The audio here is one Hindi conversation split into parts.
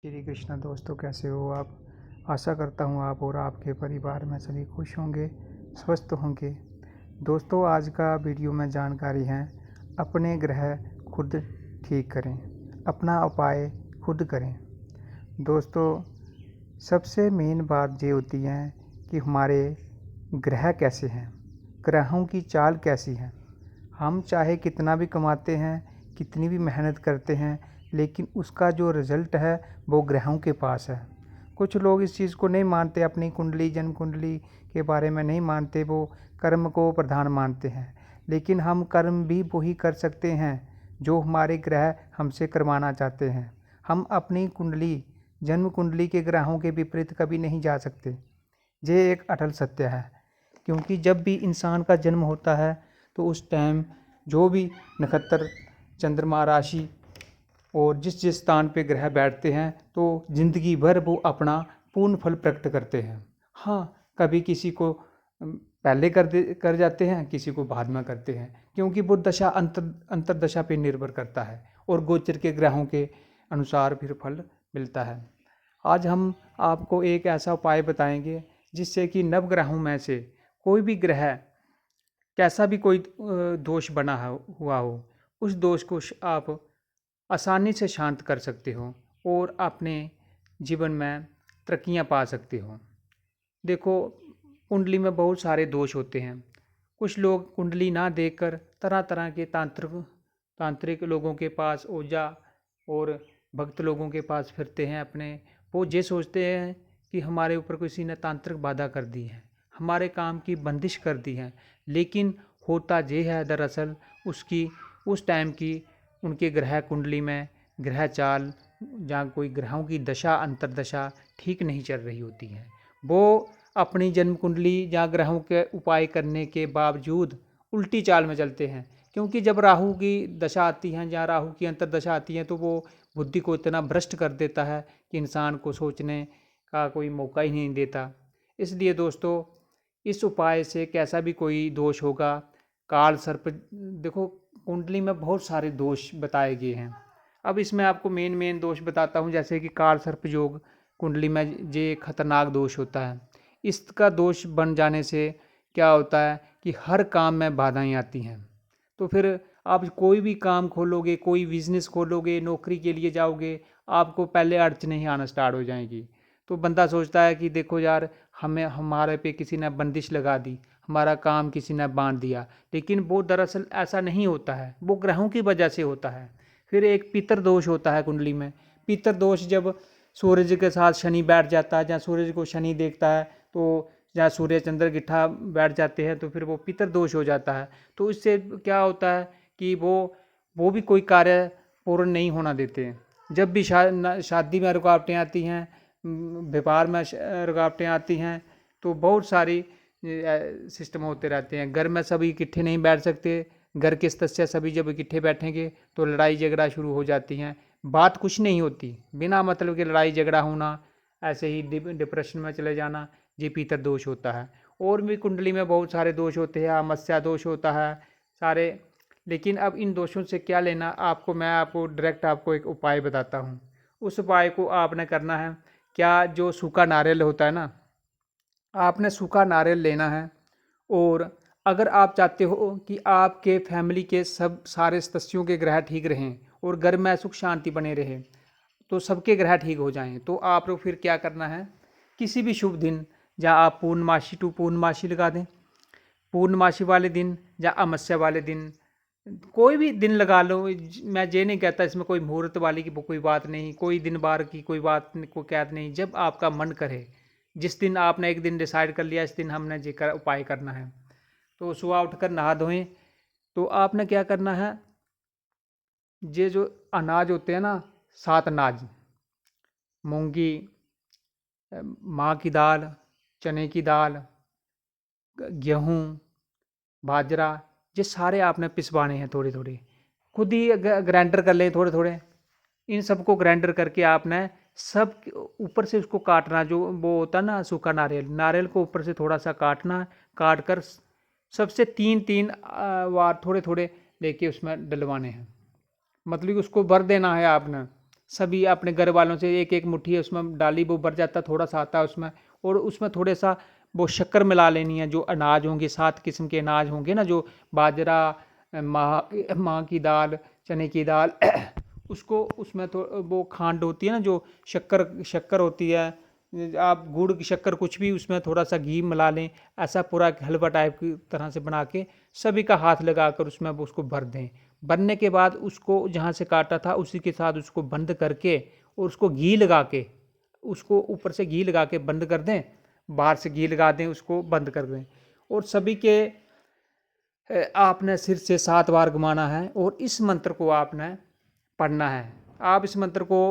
श्री कृष्णा दोस्तों, कैसे हो आप। आशा करता हूँ आप और आपके परिवार में सभी खुश होंगे, स्वस्थ होंगे। दोस्तों, आज का वीडियो में जानकारी है, अपने ग्रह खुद ठीक करें, अपना उपाय खुद करें। दोस्तों, सबसे मेन बात ये होती है कि हमारे ग्रह कैसे हैं, ग्रहों की चाल कैसी है। हम चाहे कितना भी कमाते हैं, कितनी भी मेहनत करते हैं, लेकिन उसका जो रिज़ल्ट है वो ग्रहों के पास है। कुछ लोग इस चीज़ को नहीं मानते, अपनी कुंडली, जन्म कुंडली के बारे में नहीं मानते, वो कर्म को प्रधान मानते हैं। लेकिन हम कर्म भी वही कर सकते हैं जो हमारे ग्रह हमसे करवाना चाहते हैं। हम अपनी कुंडली, जन्म कुंडली के ग्रहों के विपरीत कभी नहीं जा सकते। ये एक अटल सत्य है, क्योंकि जब भी इंसान का जन्म होता है तो उस टाइम जो भी नक्षत्र, चंद्रमा, राशि और जिस जिस स्थान पे ग्रह बैठते हैं तो जिंदगी भर वो अपना पूर्ण फल प्रकट करते हैं। हाँ, कभी किसी को पहले कर जाते हैं, किसी को बाद में करते हैं, क्योंकि वो दशा अंतरदशा पे निर्भर करता है और गोचर के ग्रहों के अनुसार फिर फल मिलता है। आज हम आपको एक ऐसा उपाय बताएंगे जिससे कि नवग्रहों में से कोई भी ग्रह, कैसा भी कोई दोष बना हुआ हो, उस दोष को आप आसानी से शांत कर सकते हो और अपने जीवन में तरक्कियां पा सकते हो। देखो, कुंडली में बहुत सारे दोष होते हैं। कुछ लोग कुंडली ना देखकर तरह तरह के तांत्रिक लोगों के पास, ओझा और भक्त लोगों के पास फिरते हैं। अपने वो ये सोचते हैं कि हमारे ऊपर किसी ने तांत्रिक बाधा कर दी है, हमारे काम की बंदिश कर दी है। लेकिन होता ये है दरअसल उसकी उस टाइम की उनके ग्रह कुंडली में ग्रह चाल, जहाँ कोई ग्रहों की दशा अंतरदशा ठीक नहीं चल रही होती है। वो अपनी जन्म कुंडली या ग्रहों के उपाय करने के बावजूद उल्टी चाल में चलते हैं, क्योंकि जब राहु की दशा आती है या राहु की अंतरदशा आती है तो वो बुद्धि को इतना भ्रष्ट कर देता है कि इंसान को सोचने का कोई मौका ही नहीं देता। इसलिए दोस्तों, इस उपाय से कैसा भी कोई दोष होगा, काल सर्प, देखो कुंडली में बहुत सारे दोष बताए गए हैं। अब इसमें आपको मेन दोष बताता हूँ, जैसे कि काल सर्प योग कुंडली में ये खतरनाक दोष होता है। इसका दोष बन जाने से क्या होता है कि हर काम में बाधाएं आती हैं। तो फिर आप कोई भी काम खोलोगे, कोई बिजनेस खोलोगे, नौकरी के लिए जाओगे, आपको पहले अड़चनें ही आना स्टार्ट हो जाएंगी। तो बंदा सोचता है कि देखो यार, हमारे पे किसी ने बंदिश लगा दी, हमारा काम किसी ने बांध दिया। लेकिन वो दरअसल ऐसा नहीं होता है, वो ग्रहों की वजह से होता है। फिर एक पितर दोष होता है कुंडली में। पितर दोष जब सूरज के साथ शनि बैठ जाता है, जहाँ सूरज को शनि देखता है, तो जहाँ सूर्य चंद्र गिट्ठा बैठ जाते हैं तो फिर वो पितर दोष हो जाता है। तो इससे क्या होता है कि वो भी कोई कार्य पूर्ण नहीं होना देते हैं। जब भी शादी में रुकावटें आती हैं, व्यापार में रुकावटें आती हैं, तो बहुत सारी सिस्टम होते रहते हैं। घर में सभी इकट्ठे नहीं बैठ सकते, घर के सदस्य सभी जब इकट्ठे बैठेंगे तो लड़ाई झगड़ा शुरू हो जाती हैं। बात कुछ नहीं होती, बिना मतलब के लड़ाई झगड़ा होना, ऐसे ही डिप्रेशन में चले जाना, ये पितर दोष होता है। और भी कुंडली में बहुत सारे दोष होते हैं, अमावस्या दोष होता है सारे। लेकिन अब इन दोषों से क्या लेना, मैं आपको डायरेक्ट आपको एक उपाय बताता हूँ। उस उपाय को आपने करना है क्या, जो सूखा नारियल होता है ना, आपने सूखा नारियल लेना है। और अगर आप चाहते हो कि आपके फैमिली के सब सारे सदस्यों के ग्रह ठीक रहें और घर में सुख शांति बने रहे, तो सबके ग्रह ठीक हो जाएं, तो आप लोग फिर क्या करना है, किसी भी शुभ दिन, या आप पूर्णमासी टू पूर्णमासी लगा दें, पूर्णमासी वाले दिन या अमावस्या वाले दिन, कोई भी दिन लगा लो। मैं ये नहीं कहता इसमें कोई मुहूर्त वाली की कोई बात नहीं, कोई दिन बार की कोई बात कोई कैद नहीं। जब आपका मन करे, जिस दिन आपने एक दिन डिसाइड कर लिया इस दिन हमने ये उपाय करना है, तो सुबह उठकर नहा धोएं। तो आपने क्या करना है, ये जो अनाज होते हैं ना, 7 अनाज, मूंगी, माँ की दाल, चने की दाल, गेहूँ, बाजरा, ये सारे आपने पिसवाने हैं थोड़े थोड़े, खुद ही ग्राइंडर कर लें थोड़े थोड़े। इन सबको ग्राइंडर करके आपने सब ऊपर से उसको काटना, जो वो होता है ना सूखा नारियल, नारियल को ऊपर से थोड़ा सा काटना, काट कर सबसे 3-3 वार थोड़े थोड़े लेके उसमें डलवाने हैं। मतलब उसको भर देना है आपने सभी अपने घर वालों से एक एक मुट्ठी उसमें डाली, वो भर जाता, थोड़ा सा आता है उसमें, और उसमें थोड़े सा वो शक्कर मिला लेनी है। जो अनाज होंगे 7 किस्म के अनाज होंगे ना, जो बाजरा, माह की दाल, चने की दाल उसको उसमें तो वो खांड होती है ना, जो शक्कर शक्कर होती है, आप गुड़ की शक्कर कुछ भी, उसमें थोड़ा सा घी मिला लें। ऐसा पूरा एक हलवा टाइप की तरह से बना के सभी का हाथ लगाकर उसमें उसको भर दें। भरने के बाद उसको जहाँ से काटा था उसी के साथ उसको बंद करके, और उसको घी लगा के, उसको ऊपर से घी लगा के बंद कर दें, बाहर से घी लगा दें, उसको बंद कर दें। और सभी के आपने सिर से 7 बार घुमाना है, और इस मंत्र को आपने पढ़ना है। आप इस मंत्र को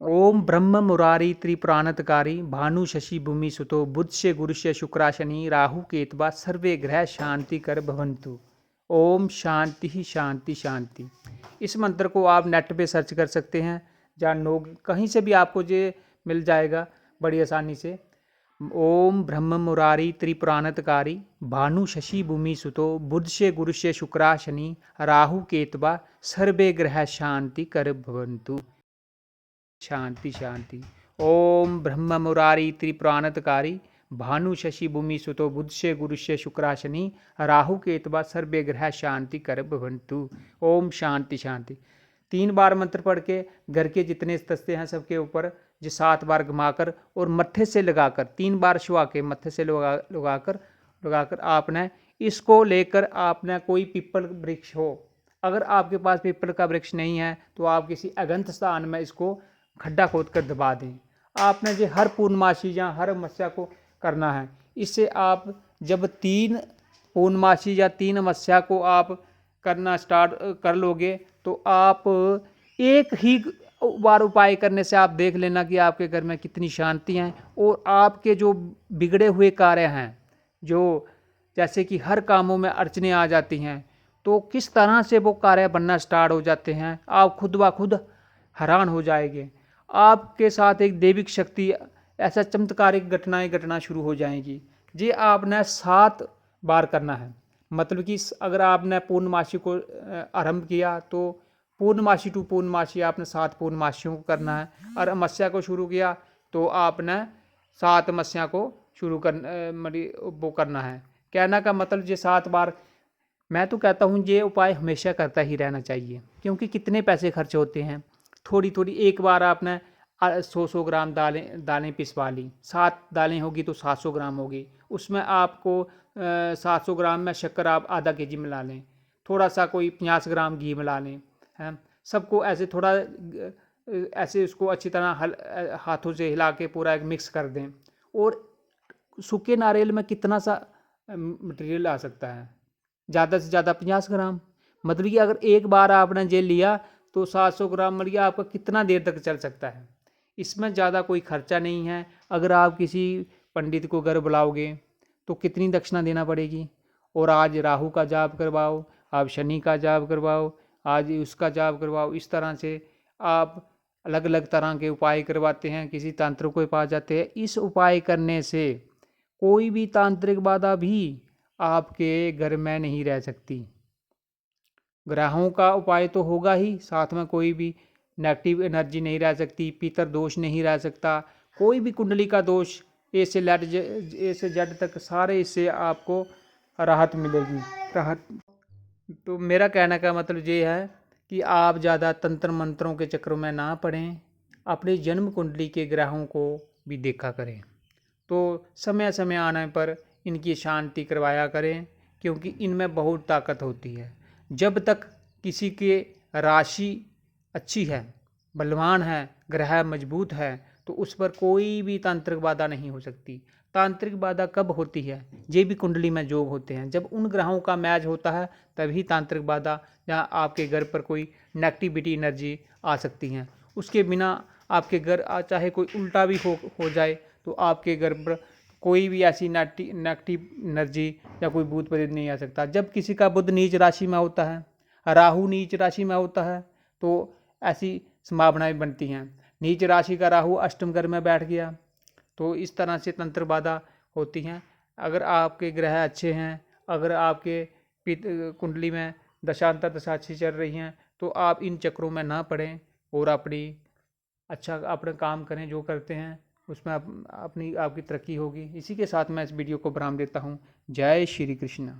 ओम ब्रह्म मुरारी त्रिपुरानतकारी भानु शशि भूमि सुतो बुधस्य गुरुष्य शुक्राशनि राहु केतवा सर्वे ग्रह शांति कर भवंतु। ओम शांति ही शांति शांति। इस मंत्र को आप नेट पे सर्च कर सकते हैं, जहाँ लोग कहीं से भी आपको ये मिल जाएगा बड़ी आसानी से। ओम ब्रह्म मुरारी त्रिपुरानतकारी भानु शशि भूमि सुतो बुधस्य गुरुष्य शुक्राशनि राहु केतवा सर्वे ग्रह शांति कर भवंतु। शांति शांति। ओम ब्रह्म मुरारी त्रिपुरानतकारी भानु शशि भूमि सुतो बुधस्य गुरुष्य शुक्राशनि राहु केतवा सर्वे ग्रह शांति कर भवंतु। ओम शांति शांति। 3 बार मंत्र पढ़ के घर के जितने सदस्य हैं सबके ऊपर जो 7 बार घुमाकर और मत्थे से लगाकर 3 बार छुआ के मत्थे से लगाकर आपने इसको लेकर, आपने कोई पीपल वृक्ष हो, अगर आपके पास पीपल का वृक्ष नहीं है तो आप किसी अगंत स्थान में इसको खड्डा खोद कर दबा दें। आपने जो हर पूर्णमासी या हर अमावस्या को करना है। इससे आप जब 3 पूर्णमासी या 3 अमावस्या को आप करना स्टार्ट कर लोगे तो आप एक ही बार उपाय करने से आप देख लेना कि आपके घर में कितनी शांति है, और आपके जो बिगड़े हुए कार्य हैं, जो जैसे कि हर कामों में अड़चने आ जाती हैं, तो किस तरह से वो कार्य बनना स्टार्ट हो जाते हैं, आप खुद ब खुद हैरान हो जाएंगे। आपके साथ एक दैविक शक्ति, ऐसा चमत्कारिक घटनाएं घटना शुरू हो जाएंगी। ये आपने 7 बार करना है। मतलब कि अगर आपने पूर्णमासी को आरंभ किया तो पूर्णमासी टू पूर्णमासी आपने 7 पूर्णमासियों को करना है, और अमावस्या को शुरू किया तो आपने 7 अमावस्या को शुरू वो करना है। कहना का मतलब ये 7 बार। मैं तो कहता हूँ ये उपाय हमेशा करता ही रहना चाहिए, क्योंकि कितने पैसे खर्च होते हैं। थोड़ी थोड़ी एक बार आपने 100 ग्राम दालें पिसवा ली, 7 दालें होगी तो 700 ग्राम होगी। उसमें आपको 700 ग्राम में शक्कर आप आधा केजी मिला लें, थोड़ा सा कोई 50 ग्राम घी मिला लें, हैं। सबको ऐसे थोड़ा ऐसे उसको अच्छी तरह हाथों से हिला के पूरा एक मिक्स कर दें। और सूखे नारियल में कितना सा मटेरियल आ सकता है, ज़्यादा से ज़्यादा 50 ग्राम। मतलब कि अगर एक बार आपने जेल लिया तो 700 ग्राम मलिया आपका कितना देर तक चल सकता है। इसमें ज़्यादा कोई खर्चा नहीं है। अगर आप किसी पंडित को घर बुलाओगे तो कितनी दक्षिणा देना पड़ेगी, और आज राहु का जाप करवाओ, आप शनि का जाप करवाओ, आज उसका जाप करवाओ। इस तरह से आप अलग अलग तरह के उपाय करवाते हैं, किसी तांत्रिक के पास जाते हैं। इस उपाय करने से कोई भी तांत्रिक बाधा भी आपके घर में नहीं रह सकती। ग्रहों का उपाय तो होगा ही, साथ में कोई भी नेगेटिव एनर्जी नहीं रह सकती, पितर दोष नहीं रह सकता, कोई भी कुंडली का दोष ए से जेड तक सारे इससे आपको राहत मिलेगी। राहत। तो मेरा कहने का मतलब ये है कि आप ज़्यादा तंत्र मंत्रों के चक्रों में ना पड़ें, अपनी जन्म कुंडली के ग्रहों को भी देखा करें, तो समय समय आने पर इनकी शांति करवाया करें, क्योंकि इनमें बहुत ताकत होती है। जब तक किसी के राशि अच्छी है, बलवान है, ग्रह मजबूत है, तो उस पर कोई भी तांत्रिक बाधा नहीं हो सकती। तांत्रिक बाधा कब होती है? ये भी कुंडली में जोग होते हैं, जब उन ग्रहों का मैच होता है तभी तांत्रिक बाधा, जहाँ आपके घर पर कोई नेगेटिविटी एनर्जी आ सकती हैं। उसके बिना आपके घर चाहे कोई उल्टा भी हो जाए तो आपके घर पर कोई भी ऐसी नेगेटिव एनर्जी या कोई भूत प्रेत नहीं आ सकता। जब किसी का बुध नीच राशि में होता है, राहु नीच राशि में होता है, तो ऐसी संभावनाएं बनती हैं। नीच राशि का राहु अष्टम घर में बैठ गया तो इस तरह से तंत्र बाधा होती हैं। अगर आपके ग्रह अच्छे हैं, अगर आपके कुंडली में दशांतर दशा अच्छी चल रही हैं, तो आप इन चक्रों में ना पड़ें और अपना काम करें, जो करते हैं उसमें आपकी तरक्की होगी। इसी के साथ मैं इस वीडियो को विराम देता हूँ। जय श्री कृष्ण।